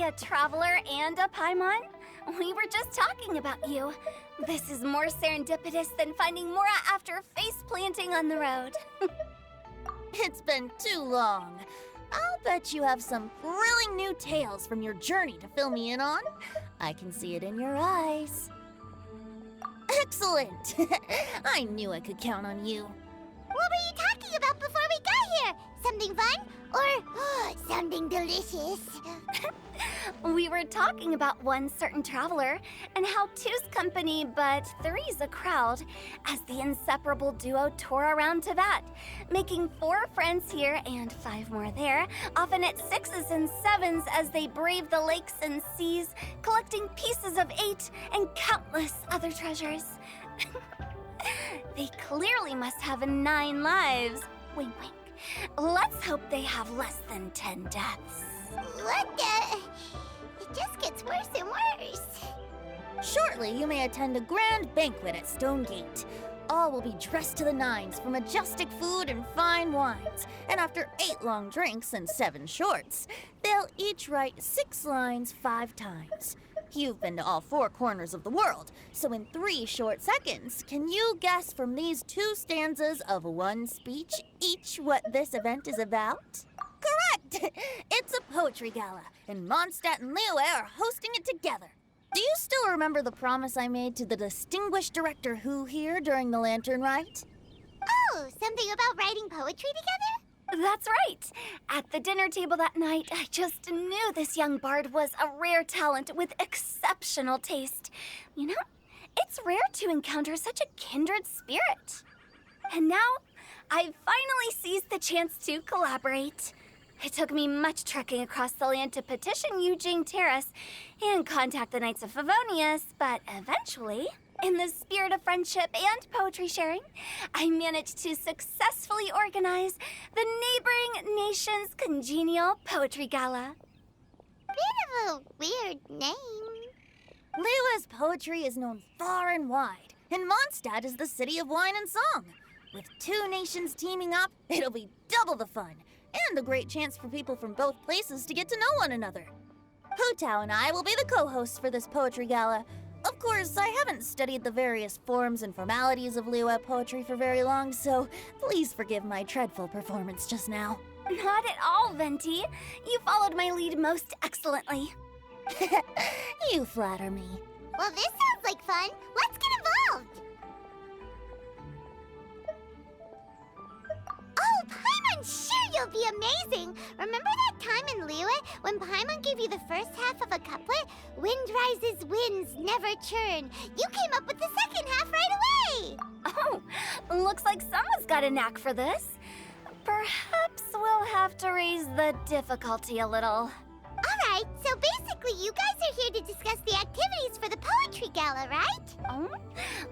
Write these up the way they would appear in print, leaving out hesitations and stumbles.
a traveler and a Paimon? We were just talking about you. This is more serendipitous than finding Mora after face planting on the road. It's been too long. I'll bet you have some thrilling new tales from your journey to fill me in on. I can see it in your eyes. Excellent! I knew I could count on you. What were you talking about before we got here? Something fun? Or something delicious? We were talking about one certain traveler and how two's company but three's a crowd as the inseparable duo tour around Teyvat, making 4 friends here and 5 more there, often at 6s and 7s as they brave the lakes and seas, collecting pieces of 8 and countless other treasures. They clearly must have 9 lives. Wink, wink. Let's hope they have less than 10 deaths. What the? It just gets worse and worse. Shortly, you may attend a grand banquet at Stonegate. All will be dressed to the nines for majestic food and fine wines. And after 8 long drinks and 7 shorts, they'll each write 6 lines 5 times. You've been to all 4 corners of the world, so in 3 short seconds, can you guess from these 2 stanzas of 1 speech each what this event is about? Correct! It's a poetry gala, and Mondstadt and Liyue are hosting it together. Do you still remember the promise I made to the distinguished director Hu here during the Lantern Rite? Oh, something about writing poetry together? That's right. At the dinner table that night, I just knew this young bard was a rare talent with exceptional taste. You know, it's rare to encounter such a kindred spirit. And now, I've finally seized the chance to collaborate. It took me much trekking across the land to petition Eugene Terrace and contact the Knights of Favonius, but eventually, in the spirit of friendship and poetry sharing, I managed to successfully organize the Neighboring Nations Congenial Poetry Gala. Bit of a weird name. Liyue's poetry is known far and wide, and Mondstadt is the city of wine and song. With 2 nations teaming up, it'll be double the fun, and a great chance for people from both places to get to know one another. Hu Tao and I will be the co-hosts for this poetry gala. Of course, I haven't studied the various forms and formalities of Liyue poetry for very long, so please forgive my dreadful performance just now. Not at all, Venti. You followed my lead most excellently. You flatter me. Well, this sounds like fun. Let's get involved. Oh, Paimon, sure you'll be amazing. Remember that time in Liyue when Paimon gave you the first half of a couplet? Wind rises, winds never churn. You came up with the second half right away. Oh, looks like someone's got a knack for this. Perhaps we'll have to raise the difficulty a little. All right, so basically you guys are here to discuss the activities for the poetry gala, right? Oh,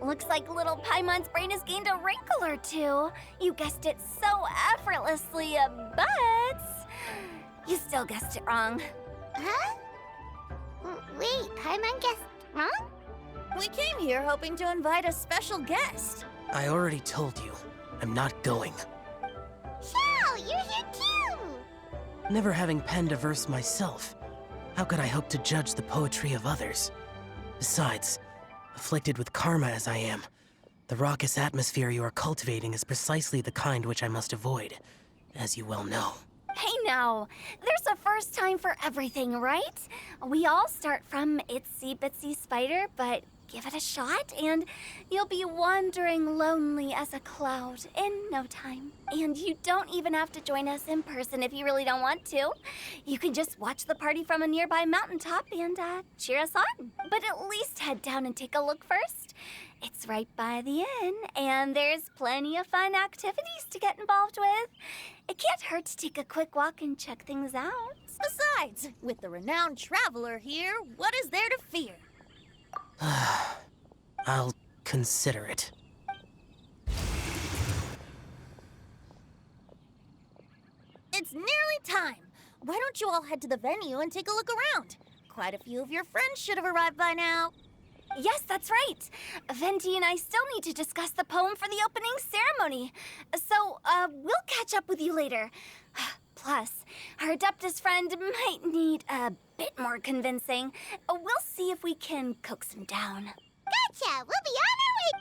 looks like little Paimon's brain has gained a wrinkle or 2. You guessed it so effortlessly, but you still guessed it wrong. Huh? Wait, Paimon guessed wrong? We came here hoping to invite a special guest. I already told you, I'm not going. Xiao, you're here too! Never having penned a verse myself, how could I hope to judge the poetry of others? Besides, afflicted with karma as I am, the raucous atmosphere you are cultivating is precisely the kind which I must avoid, as you well know. Hey now, there's a first time for everything, right? We all start from itsy bitsy spider, but give it a shot and you'll be wandering lonely as a cloud in no time. And you don't even have to join us in person if you really don't want to. You can just watch the party from a nearby mountaintop and cheer us on. But at least head down and take a look first. It's right by the inn, and there's plenty of fun activities to get involved with. It can't hurt to take a quick walk and check things out. Besides, with the renowned traveler here, what is there to fear? I'll consider it. It's nearly time. Why don't you all head to the venue and take a look around? Quite a few of your friends should have arrived by now. Yes, that's right. Venti and I still need to discuss the poem for the opening ceremony. So, we'll catch up with you later. Plus, our Adeptus friend might need a bit more convincing. We'll see if we can coax him down. Gotcha! We'll be on our way!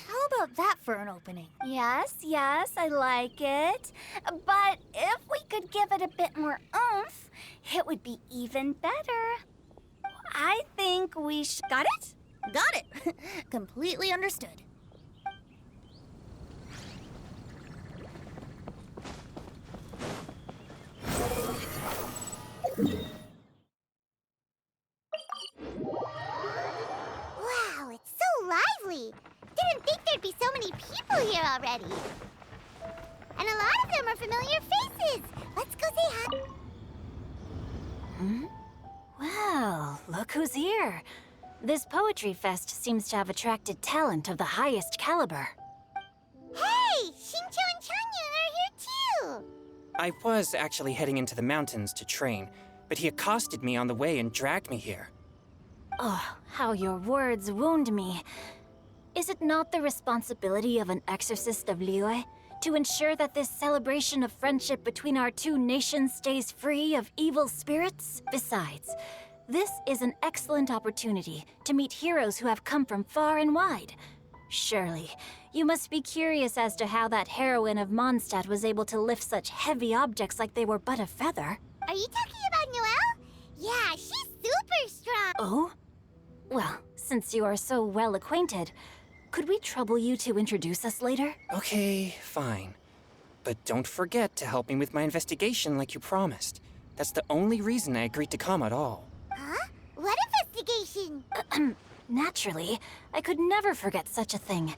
How about that for an opening? Yes, I like it. But if we could give it a bit more oomph, it would be even better. I think we got it? Got it. Completely understood. Wow, it's so lively! Didn't think there'd be so many people here already. And a lot of them are familiar faces. Let's go say hi. Well, look who's here. This poetry fest seems to have attracted talent of the highest caliber. Hey, Shincho and Changyun are here too. I was actually heading into the mountains to train, but he accosted me on the way and dragged me here. Oh, how your words wound me. Is it not the responsibility of an exorcist of Liyue to ensure that this celebration of friendship between our two nations stays free of evil spirits? Besides, this is an excellent opportunity to meet heroes who have come from far and wide. Surely, you must be curious as to how that heroine of Mondstadt was able to lift such heavy objects like they were but a feather. Are you talking about Noelle? Yeah, she's super strong. Oh? Well, since you are so well acquainted, could we trouble you to introduce us later? Okay, fine. But don't forget to help me with my investigation like you promised. That's the only reason I agreed to come at all. Huh? What investigation? Naturally, I could never forget such a thing.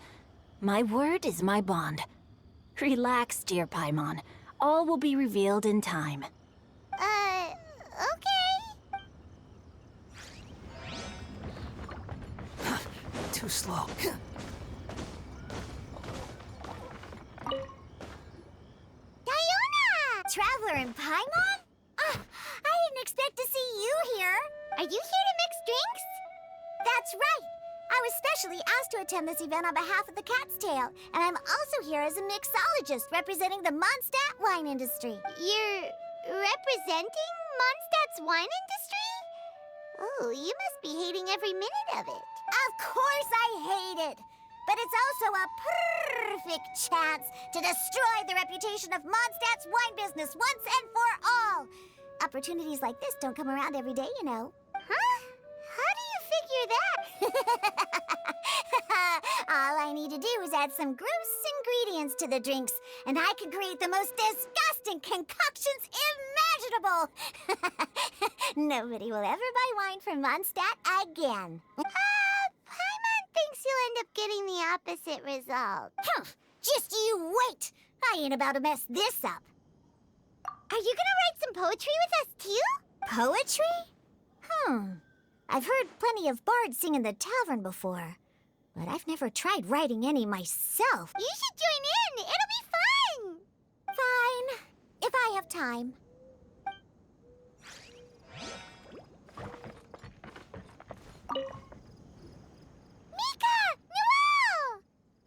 My word is my bond. Relax, dear Paimon. All will be revealed in time. Okay. Too slow. Diona! Traveler in Paimon? I didn't expect to see you here. Are you here to mix drinks? That's right. I was specially asked to attend this event on behalf of the Cat's Tail, and I'm also here as a mixologist representing the Mondstadt wine industry. You're representing Mondstadt's wine industry? Oh, you must be hating every minute of it. Of course I hate it, but it's also a perfect chance to destroy the reputation of Mondstadt's wine business once and for all. Opportunities like this don't come around every day, you know. Huh? How do you figure that? All I need to do is add some gross ingredients to the drinks, and I can create the most disgusting concoctions imaginable. Nobody will ever buy wine from Mondstadt again. Paimon thinks you'll end up getting the opposite result. Just you wait. I ain't about to mess this up. Are you gonna write some poetry with us too? Poetry? I've heard plenty of bards sing in the tavern before, but I've never tried writing any myself. You should join in. It'll be fun. Fine, if I have time. Mika! Noelle!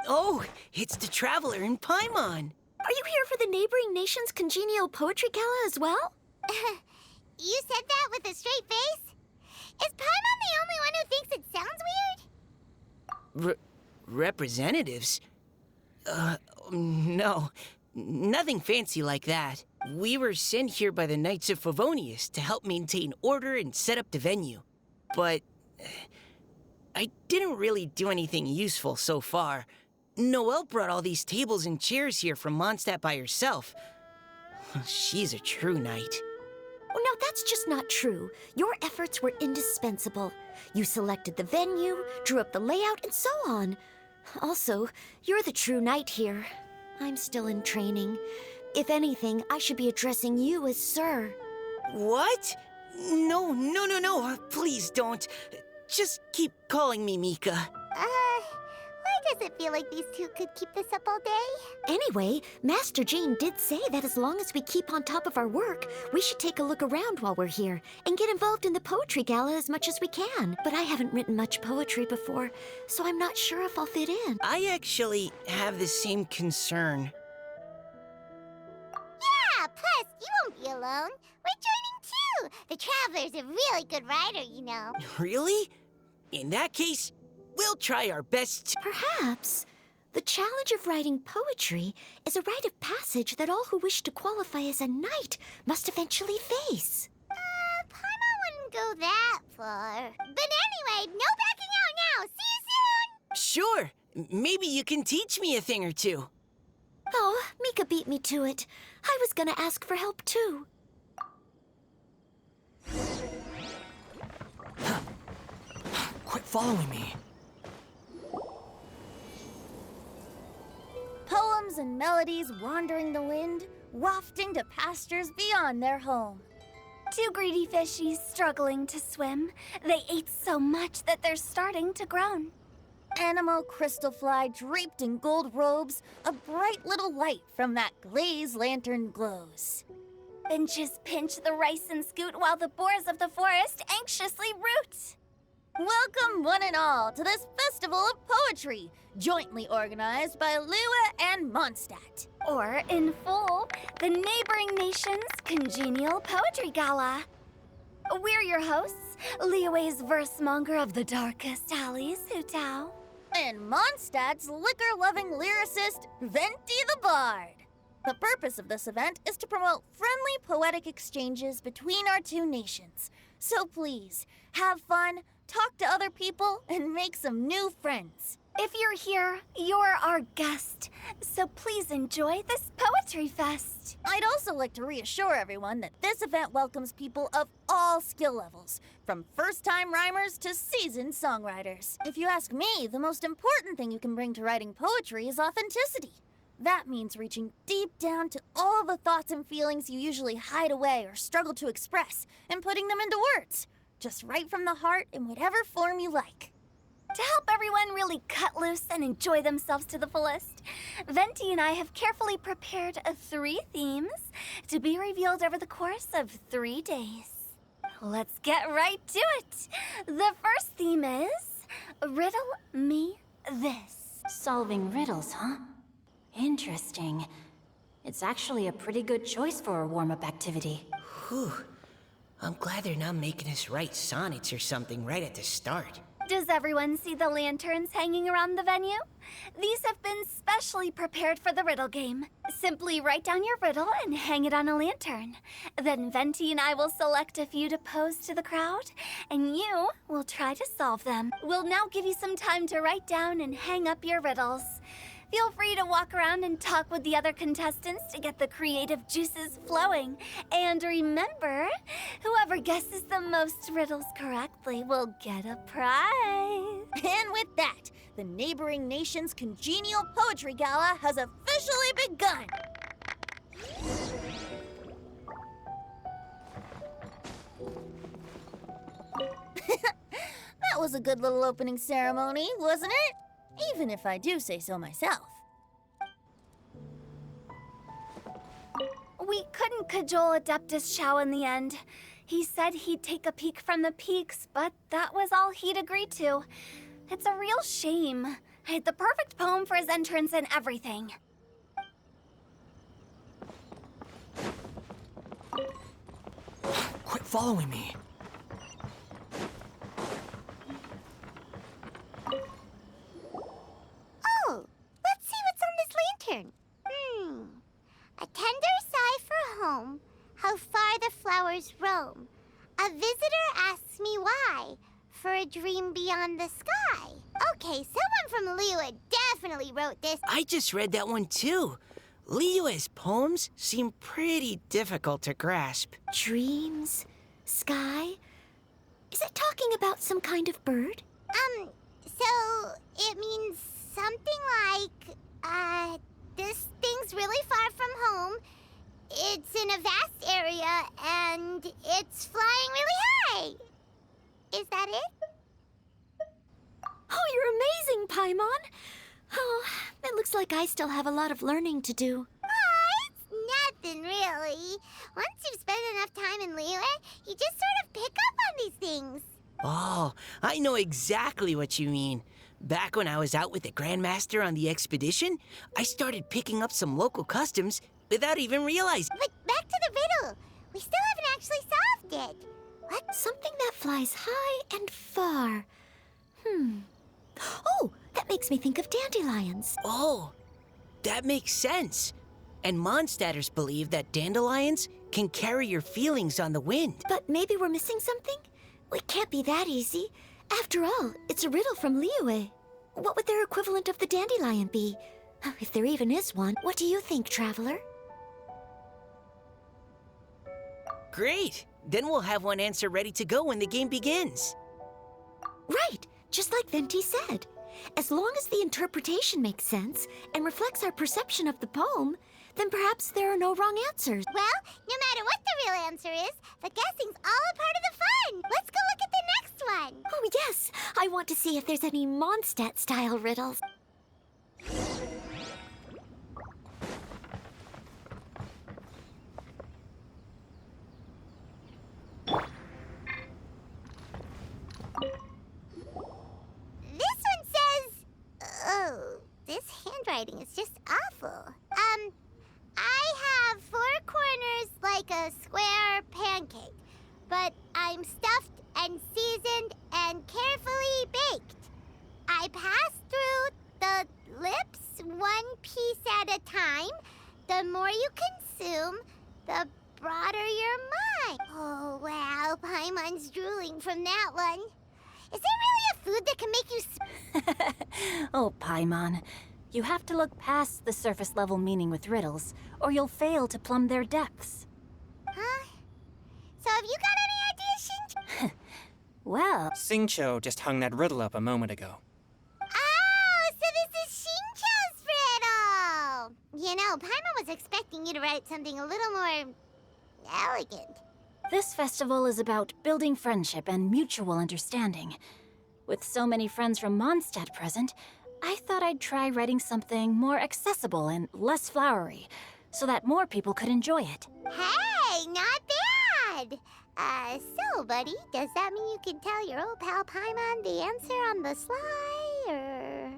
Oh, it's the Traveler in Paimon. Are you here for the neighboring nation's congenial poetry gala as well? You said that with a straight face? Is Paimon the only one who thinks it sounds weird? Representatives? No. Nothing fancy like that. We were sent here by the Knights of Favonius to help maintain order and set up the venue. But I didn't really do anything useful so far. Noelle brought all these tables and chairs here from Mondstadt by herself. She's a true knight. Oh, no, that's just not true. Your efforts were indispensable. You selected the venue, drew up the layout, and so on. Also, you're the true knight here. I'm still in training. If anything, I should be addressing you as Sir. What? No. Please don't. Just keep calling me Mika. Like a does it feel like these two could keep this up all day? Anyway, Master Jean did say that as long as we keep on top of our work, we should take a look around while we're here and get involved in the poetry gala as much as we can. But I haven't written much poetry before, so I'm not sure if I'll fit in. I actually have the same concern. Yeah, plus, you won't be alone. We're joining too. The Traveler's a really good writer, you know. Really? In that case, we'll try our best to... Perhaps. The challenge of writing poetry is a rite of passage that all who wish to qualify as a knight must eventually face. Paimon wouldn't go that far. But anyway, no backing out now. See you soon! Sure, maybe you can teach me a thing or two. Oh, Mika beat me to it. I was gonna ask for help too. Quit following me. Poems and melodies wandering the wind, wafting to pastures beyond their home. Two greedy fishies struggling to swim. They ate so much that they're starting to groan. Animal crystal fly draped in gold robes, a bright little light from that glazed lantern glows. Finches pinch the rice and scoot while the boars of the forest anxiously root. Welcome, one and all, to this festival of poetry, jointly organized by Liyue and Mondstadt. Or, in full, the neighboring nation's congenial poetry gala. We're your hosts, Liyue's verse-monger of the darkest alleys, Hu Tao. And Mondstadt's liquor-loving lyricist, Venti the Bard. The purpose of this event is to promote friendly poetic exchanges between our two nations. So please, have fun, talk to other people, and make some new friends. If you're here, you're our guest, so please enjoy this poetry fest. I'd also like to reassure everyone that this event welcomes people of all skill levels, from first-time rhymers to seasoned songwriters. If you ask me, the most important thing you can bring to writing poetry is authenticity. That means reaching deep down to all the thoughts and feelings you usually hide away or struggle to express, and putting them into words. Just right from the heart in whatever form you like. To help everyone really cut loose and enjoy themselves to the fullest, Venti and I have carefully prepared 3 themes to be revealed over the course of 3 days. Let's get right to it. The first theme is Riddle Me This. Solving riddles, huh? Interesting. It's actually a pretty good choice for a warm-up activity. Whew. I'm glad they're not making us write sonnets or something right at the start. Does everyone see the lanterns hanging around the venue? These have been specially prepared for the riddle game. Simply write down your riddle and hang it on a lantern. Then Venti and I will select a few to pose to the crowd, and you will try to solve them. We'll now give you some time to write down and hang up your riddles. Feel free to walk around and talk with the other contestants to get the creative juices flowing. And remember, whoever guesses the most riddles correctly will get a prize. And with that, the neighboring nation's congenial poetry gala has officially begun. That was a good little opening ceremony, wasn't it? Even if I do say so myself. We couldn't cajole Adeptus Shao in the end. He said he'd take a peek from the peaks, but that was all he'd agreed to. It's a real shame. I had the perfect poem for his entrance and everything. Quit following me. Oh, let's see what's on this lantern. A tender sigh for home, how far the flowers roam. A visitor asks me why, for a dream beyond the sky. Okay, someone from Liyue definitely wrote this. I just read that one too. Liyue's poems seem pretty difficult to grasp. Dreams? Sky? Is it talking about some kind of bird? So it means something like, this thing's really far from home. It's in a vast area, and it's flying really high. Is that it? Oh, you're amazing, Paimon! Oh, it looks like I still have a lot of learning to do. Oh, it's nothing really. Once you've spent enough time in Liyue, you just sort of pick up on these things. Oh, I know exactly what you mean. Back when I was out with the Grandmaster on the expedition, I started picking up some local customs without even realizing. But back to the riddle. We still haven't actually solved it. What? Something that flies high and far. Oh, that makes me think of dandelions. Oh, that makes sense. And Mondstadters believe that dandelions can carry your feelings on the wind. But maybe we're missing something? It can't be that easy. After all, it's a riddle from Liyue. What would their equivalent of the dandelion be? If there even is one. What do you think, Traveler? Great! Then we'll have one answer ready to go when the game begins. Right, just like Venti said. As long as the interpretation makes sense and reflects our perception of the poem, then perhaps there are no wrong answers. Well, no matter what the real answer is, the guessing's all a part of the fun. Let's go look at the next one. Oh, yes. I want to see if there's any Mondstadt-style riddles. This one says... Oh, this handwriting is just awful. I have 4 corners like a square pancake, but I'm stuffed and seasoned and carefully baked. I pass through the lips 1 piece at a time. The more you consume, the broader your mind. Oh, wow, Paimon's drooling from that one. Is there really a food that can make you Oh, Paimon. You have to look past the surface-level meaning with riddles, or you'll fail to plumb their depths. Huh? So have you got any ideas, Shinjo? Well, Xingqiu just hung that riddle up a moment ago. Oh, so this is Xingqiu's riddle! You know, Paimon was expecting you to write something a little more... elegant. this festival is about building friendship and mutual understanding. With so many friends from Mondstadt present, I thought I'd try writing something more accessible and less flowery, so that more people could enjoy it. Hey, not bad! So, buddy, does that mean you can tell your old pal Paimon the answer on the sly, or...?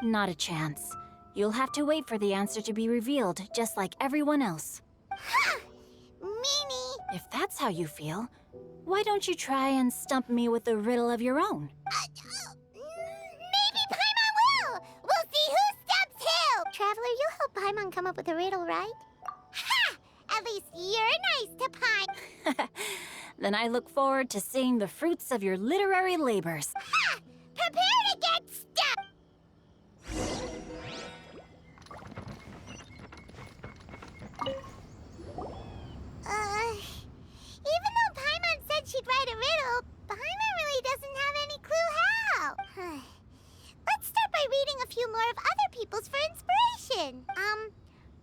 Not a chance. You'll have to wait for the answer to be revealed, just like everyone else. Ha! Meanie! If that's how you feel, why don't you try and stump me with a riddle of your own? Maybe Paimon will! We'll see who stumps who! Traveler, you'll help Paimon come up with a riddle, right? Ha! At least you're nice to Paimon. Then I look forward to seeing the fruits of your literary labors. Ha! Prepare to get stuck! Even though Paimon said she'd write a riddle, Paimon really doesn't have any clue how. Let's start by reading a few more of other people's for inspiration.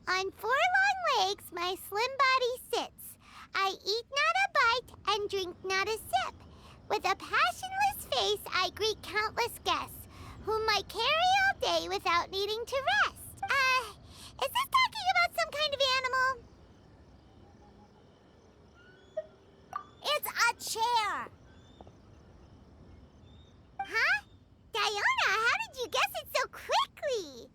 On 4 long legs, my slim body sits. I eat not a bite and drink not a sip. With a passionless face, I greet countless guests, whom I carry all day without needing to rest. Is this talking about some kind of animal? It's a chair. Huh? Diona, how did you guess it so quickly?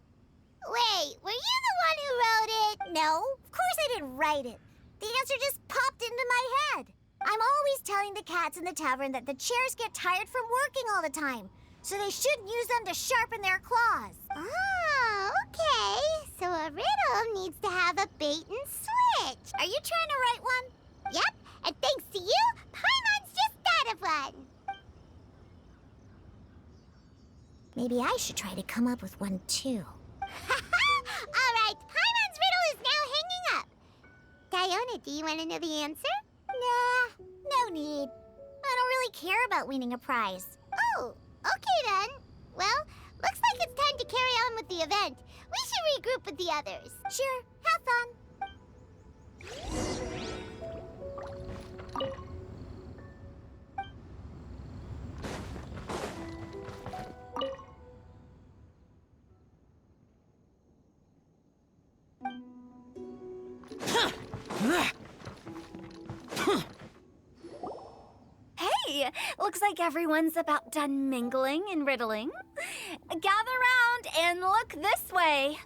Wait, were you the one who wrote it? No, of course I didn't write it. The answer just popped into my head. I'm always telling the cats in the tavern that the chairs get tired from working all the time, so they shouldn't use them to sharpen their claws. Oh, okay. So a riddle needs to have a bait and switch. Are you trying to write one? Yep, and thanks to you, Paimon's just thought of one. Maybe I should try to come up with one too. All right, Paimon's riddle is now hanging up. Diona, do you want to know the answer? Nah, no need. I don't really care about winning a prize. Oh, okay then. Well, looks like it's time to carry on with the event. We should regroup with the others. Sure, have fun. Looks like everyone's about done mingling and riddling. Gather round and look this way.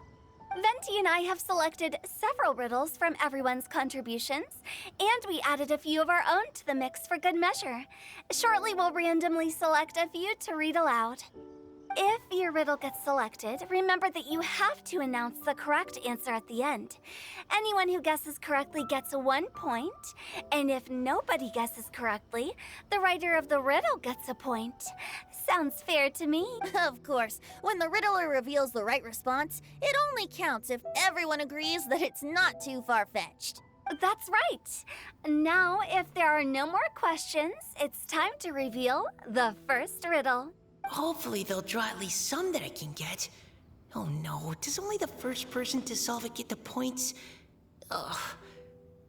Venti and I have selected several riddles from everyone's contributions, and we added a few of our own to the mix for good measure. Shortly, we'll randomly select a few to read aloud. If your riddle gets selected, remember that you have to announce the correct answer at the end. Anyone who guesses correctly gets 1 point, and if nobody guesses correctly, the writer of the riddle gets a point. Sounds fair to me. Of course, when the riddler reveals the right response, it only counts if everyone agrees that it's not too far-fetched. That's right. Now, if there are no more questions, it's time to reveal the first riddle. Hopefully they'll draw at least some that I can get. Oh no, does only the first person to solve it get the points? Ugh.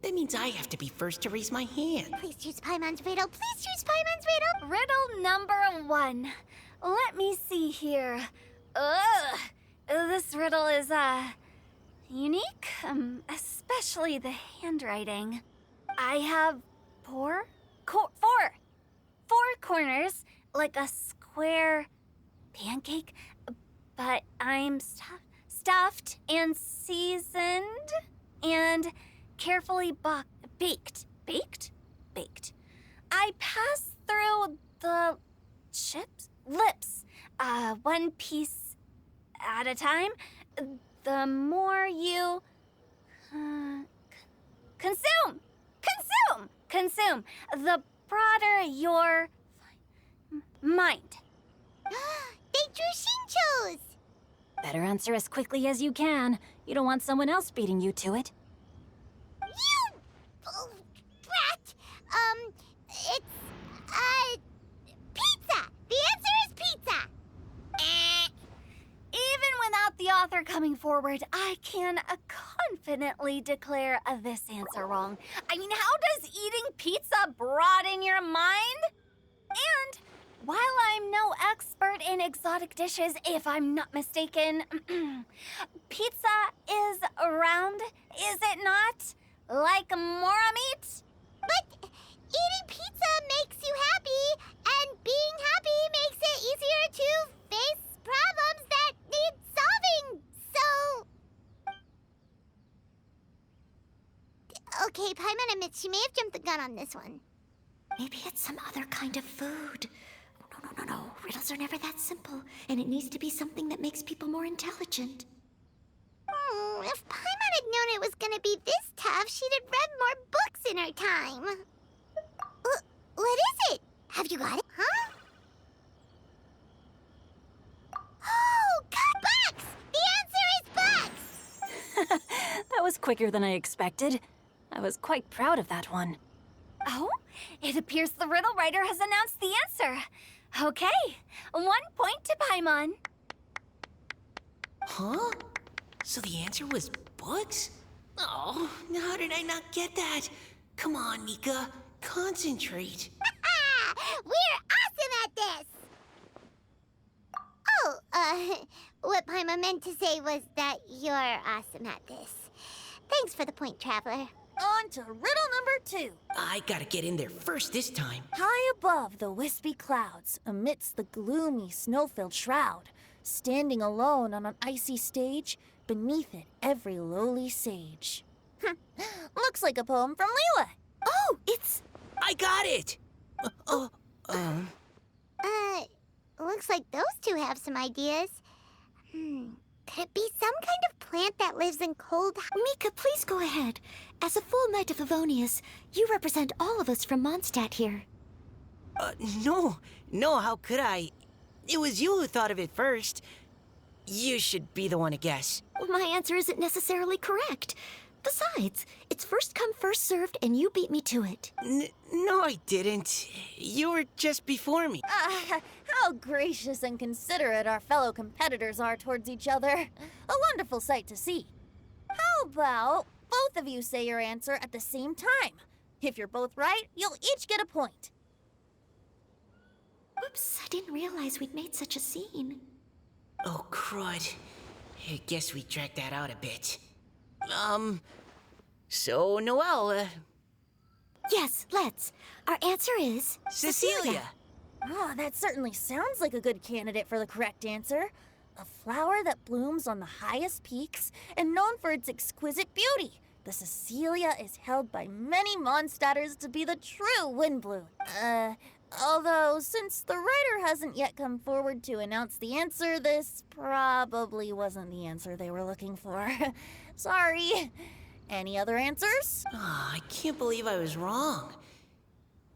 That means I have to be first to raise my hand. Please choose Paimon's riddle. Please choose Paimon's riddle. Riddle number 1. Let me see here. Ugh. This riddle is, unique, especially the handwriting. I have four corners, like a square pancake, but I'm stuffed and seasoned and carefully baked. Baked. I pass through the lips, one piece at a time. The more you consume, the broader your mind. They drew Shinchos! Better answer as quickly as you can. You don't want someone else beating you to it. You brat! It's, pizza! The answer is pizza! Even without the author coming forward, I can confidently declare this answer wrong. I mean, how does eating pizza broaden your mind? And while I'm no expert in exotic dishes, if I'm not mistaken, pizza is round, is it not? Like mora meat? But eating pizza makes you happy, and being happy makes it easier to face problems that need solving, so... Okay, Paimon admits she may have jumped the gun on this one. Maybe it's some other kind of food. No. Riddles are never that simple, and it needs to be something that makes people more intelligent. If Paimon had known it was gonna be this tough, she'd have read more books in her time. What is it? Have you got it? Huh? Oh, God, bucks! The answer is bucks! That was quicker than I expected. I was quite proud of that one. Oh, it appears the riddle writer has announced the answer. Okay, 1 point to Paimon. Huh? So the answer was bugs? Oh, how did I not get that? Come on, Mika. Concentrate. We're awesome at this! Oh, what Paimon meant to say was that you're awesome at this. Thanks for the point, Traveler. On to riddle number 2. I gotta get in there first this time. High above the wispy clouds, amidst the gloomy snow-filled shroud, standing alone on an icy stage, beneath it every lowly sage. Looks like a poem from Liyue. Oh, it's... I got it! Looks like those two have some ideas. Could it be some kind of plant that lives in cold... Mika, please go ahead. As a full Knight of Favonius, you represent all of us from Mondstadt here. No, how could I? It was you who thought of it first. You should be the one to guess. My answer isn't necessarily correct. Besides, it's first come, first served, and you beat me to it. No, I didn't. You were just before me. How gracious and considerate our fellow competitors are towards each other. A wonderful sight to see. How about both of you say your answer at the same time? If you're both right, you'll each get a point. Oops, I didn't realize we'd made such a scene. Oh, crud. I guess we dragged that out a bit. So, Noelle, Yes, let's. Our answer is... Cecilia! Oh, that certainly sounds like a good candidate for the correct answer. A flower that blooms on the highest peaks and known for its exquisite beauty. The Cecilia is held by many Mondstadters to be the true windbloom. Although, since the writer hasn't yet come forward to announce the answer, this probably wasn't the answer they were looking for. Sorry. Any other answers? Oh, I can't believe I was wrong.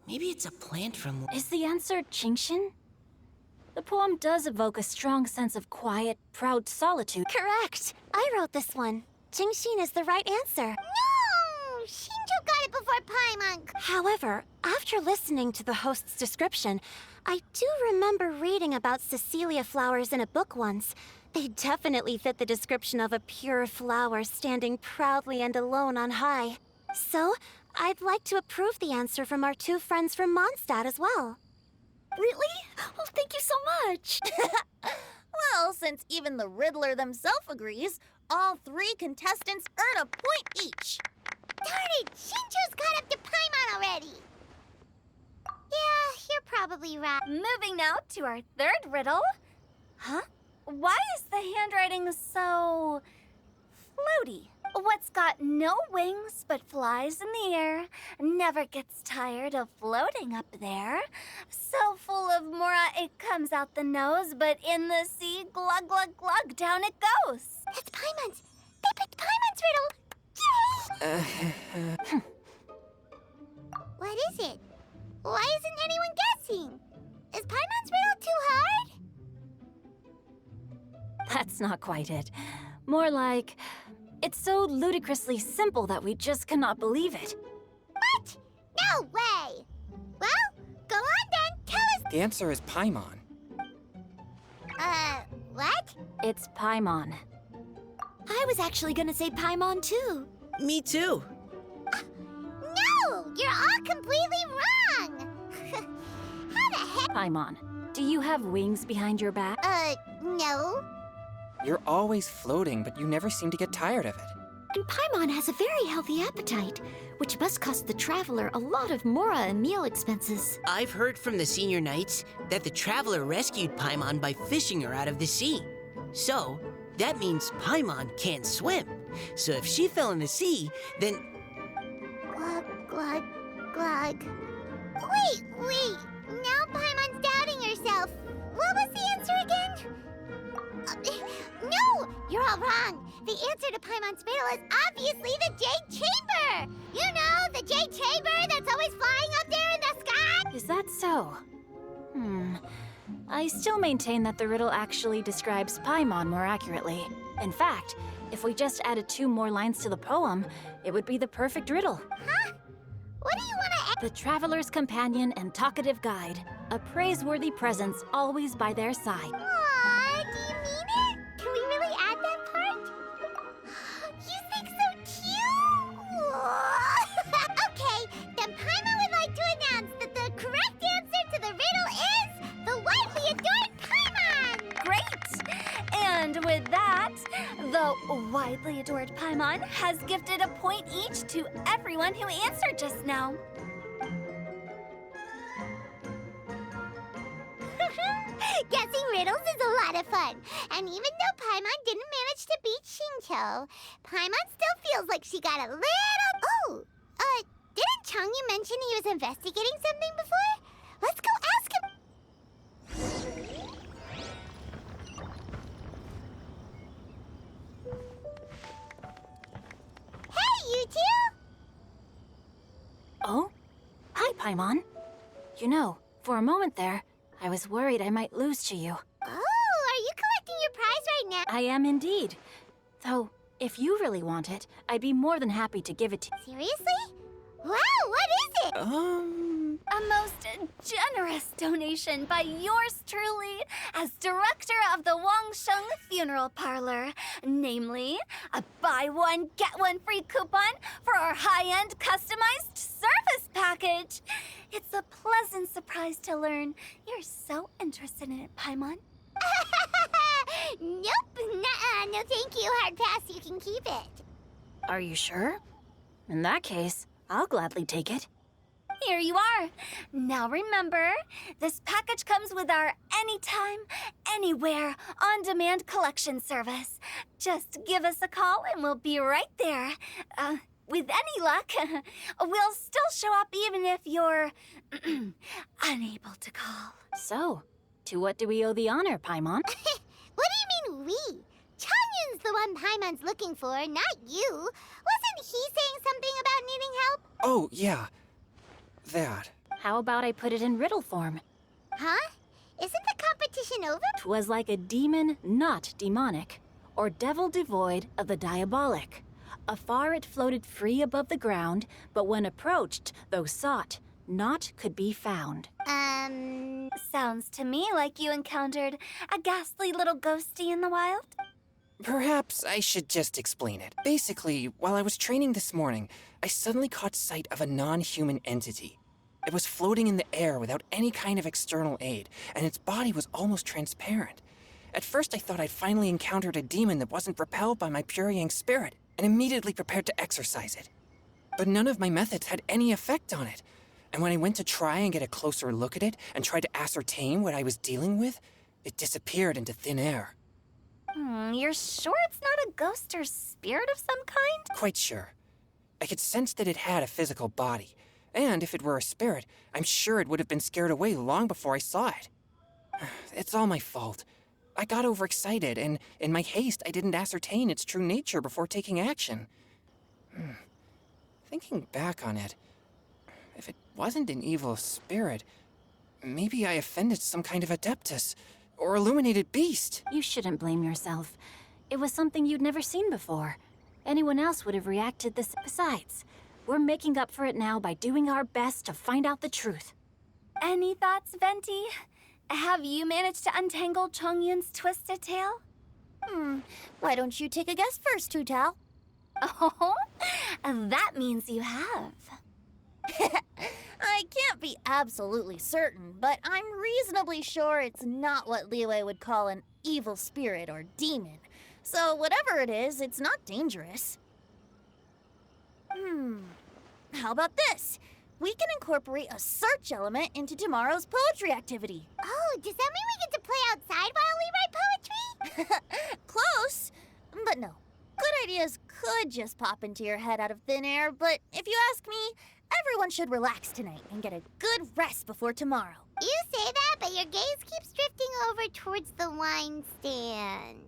Maybe it's a plant from... Is the answer Qingxin? The poem does evoke a strong sense of quiet, proud solitude. Correct! I wrote this one. Qingxin is the right answer. No! Shinjo got it before Paimon. However, after listening to the host's description, I do remember reading about Cecilia flowers in a book once. They definitely fit the description of a pure flower standing proudly and alone on high. So, I'd like to approve the answer from our two friends from Mondstadt as well. Really? Oh, thank you so much. Well, since even the Riddler themselves agrees, all three contestants earn a point each. Darn it! Shinjo's caught up to Paimon already. Yeah, you're probably right. Moving now to our third riddle. Huh? Why is the handwriting so floaty? What's got no wings but flies in the air, never gets tired of floating up there. So full of mora it comes out the nose, but in the sea, glug glug glug, down it goes. That's Paimon's. They picked Paimon's riddle. Yay! What is it? Why isn't anyone guessing? Is Paimon's riddle too hard? That's not quite it. More like, it's so ludicrously simple that we just cannot believe it. What? No way! Well, go on then, tell us. The answer is Paimon. What? It's Paimon. I was actually gonna say Paimon too. Me too. No! You're all completely wrong! How the heck? Paimon, do you have wings behind your back? No. You're always floating, but you never seem to get tired of it. And Paimon has a very healthy appetite, which must cost the traveler a lot of mora and meal expenses. I've heard from the senior knights that the Traveler rescued Paimon by fishing her out of the sea. So, that means Paimon can't swim. So if she fell in the sea, then... Glug, glug, glug. Wait. Now Paimon's doubting herself. What was the answer again? No! You're all wrong. The answer to Paimon's riddle is obviously the Jade Chamber! You know, the Jade Chamber that's always flying up there in the sky! Is that so? I still maintain that the riddle actually describes Paimon more accurately. In fact, if we just added 2 more lines to the poem, it would be the perfect riddle. Huh? What do you want to add? The traveler's companion and talkative guide, a praiseworthy presence always by their side. Aww, do you mean it? Can we really add that part? You think so too? Okay, then Paimon would like to announce that the correct answer to the riddle is the widely adored Paimon! Great! And with that, the widely adored Paimon has gifted a point each to everyone who answered just now. Guessing riddles is a lot of fun. And even though Paimon didn't manage to beat Shinjo, Paimon still feels like she got a little... Oh! Didn't Changyu mention he was investigating something before? Let's go ask him. Hey, you two! Oh? Hi, Paimon. You know, for a moment there, I was worried I might lose to you. Oh, are you collecting your prize right now? I am indeed. Though, if you really want it, I'd be more than happy to give it to you. Seriously? Wow, what is it? A most generous donation by yours truly as director of the Wangsheng Funeral Parlor. Namely, a buy one, get one free coupon for our high-end customized service package. It's a pleasant surprise to learn you're so interested in it, Paimon. Nope, nuh-uh, no thank you, hard pass, you can keep it. Are you sure? In that case, I'll gladly take it. Here you are. Now remember, this package comes with our anytime, anywhere, on-demand collection service. Just give us a call and we'll be right there. With any luck, we'll still show up even if you're unable to call. So, to what do we owe the honor, Paimon? What do you mean we? Chongyun's the one Paimon's looking for, not you. Wasn't he saying something about needing help? Oh, yeah. That. How about I put it in riddle form? Huh? Isn't the competition over? 'Twas like a demon not demonic, or devil devoid of the diabolic. Afar it floated free above the ground, but when approached, though sought, naught could be found. Sounds to me like you encountered a ghastly little ghosty in the wild. Perhaps I should just explain it. Basically, while I was training this morning, I suddenly caught sight of a non-human entity. It was floating in the air without any kind of external aid, and its body was almost transparent. At first I thought I'd finally encountered a demon that wasn't repelled by my pure yang spirit, and immediately prepared to exorcise it. But none of my methods had any effect on it, and when I went to try and get a closer look at it and try to ascertain what I was dealing with, it disappeared into thin air. You're sure it's not a ghost or spirit of some kind? Quite sure. I could sense that it had a physical body, and if it were a spirit, I'm sure it would have been scared away long before I saw it. It's all my fault. I got overexcited, and in my haste, I didn't ascertain its true nature before taking action. Thinking back on it, if it wasn't an evil spirit, maybe I offended some kind of adeptus or illuminated beast. You shouldn't blame yourself. It was something you'd never seen before. Anyone else would have reacted this. Besides, we're making up for it now by doing our best to find out the truth. Any thoughts, Venti? Have you managed to untangle Chongyun's twisted tail? Why don't you take a guess first, Tutal? Oh, that means you have. I can't be absolutely certain, but I'm reasonably sure it's not what Liyue would call an evil spirit or demon. So whatever it is, it's not dangerous. How about this? We can incorporate a search element into tomorrow's poetry activity. Oh, does that mean we get to play outside while we write poetry? Close, but no. Good ideas could just pop into your head out of thin air, but if you ask me, everyone should relax tonight and get a good rest before tomorrow. You say that, but your gaze keeps drifting over towards the wine stand.